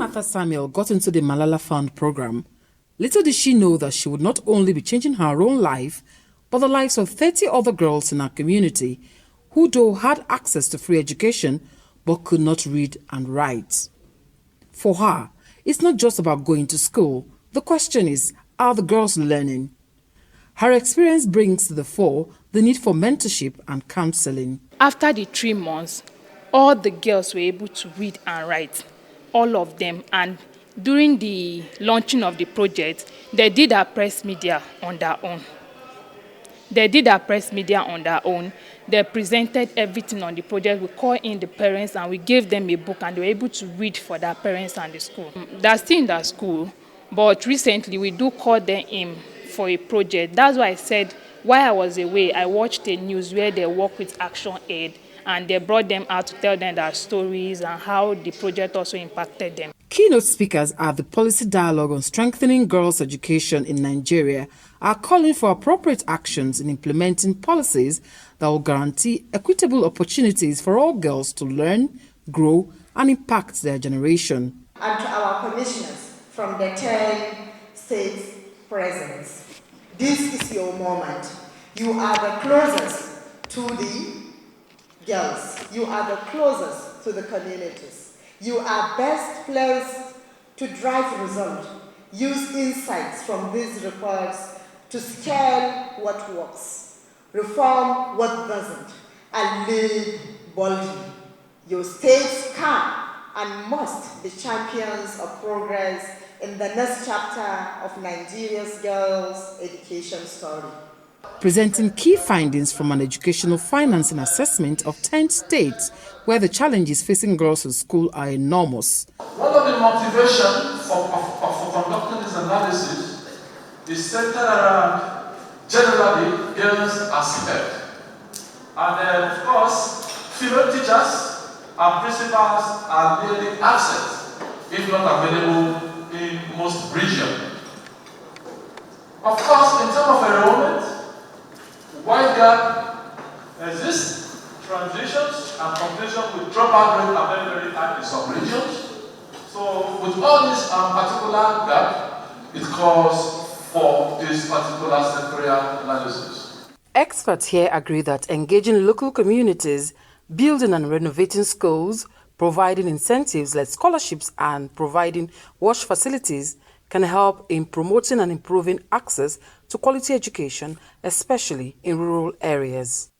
Martha Samuel got into the Malala Fund program, little did she know that she would not only be changing her own life, but the lives of 30 other girls in her community who though had access to free education but could not read and write. For her, it's not just about going to school. The question is, are the girls learning? Her experience brings to the fore the need for mentorship and counseling. After the 3 months, all the girls were able to read and write, all of them. And during the launching of the project, they did a press media on their own. They presented everything on the project. We called in the parents and we gave them a book, and they were able to read for their parents and the school. They're still in their school, but recently we do call them in for a project. That's why I said, while I was away, I watched a news where they work with Action Aid, and they brought them out to tell them their stories and how the project also impacted them. Keynote speakers at the Policy Dialogue on Strengthening Girls' Education in Nigeria are calling for appropriate actions in implementing policies that will guarantee equitable opportunities for all girls to learn, grow, and impact their generation. And to our commissioners from the 10 states present, this is your moment. You are the closest to the girls. You are the closest to the communities. You are best placed to drive results. Use insights from these reports to scale what works, reform what doesn't, and lead boldly. Your states can and must be champions of progress in the next chapter of Nigeria's girls' education story. Presenting key findings from an educational financing assessment of 10 states where the challenges facing girls in school are enormous. One of the motivations for conducting this analysis is centered around generally girls aspect. And of course, female teachers and principals are nearly absent, if not available in most regions. Of course, in terms of enrollment, wide gap exists, transitions and completion with dropout rate are very, very high in some regions. So with all this particular gap, it calls for this particular sectorial analysis. Experts here agree that engaging local communities, building and renovating schools, providing incentives like scholarships and providing wash facilities can help in promoting and improving access to quality education, especially in rural areas.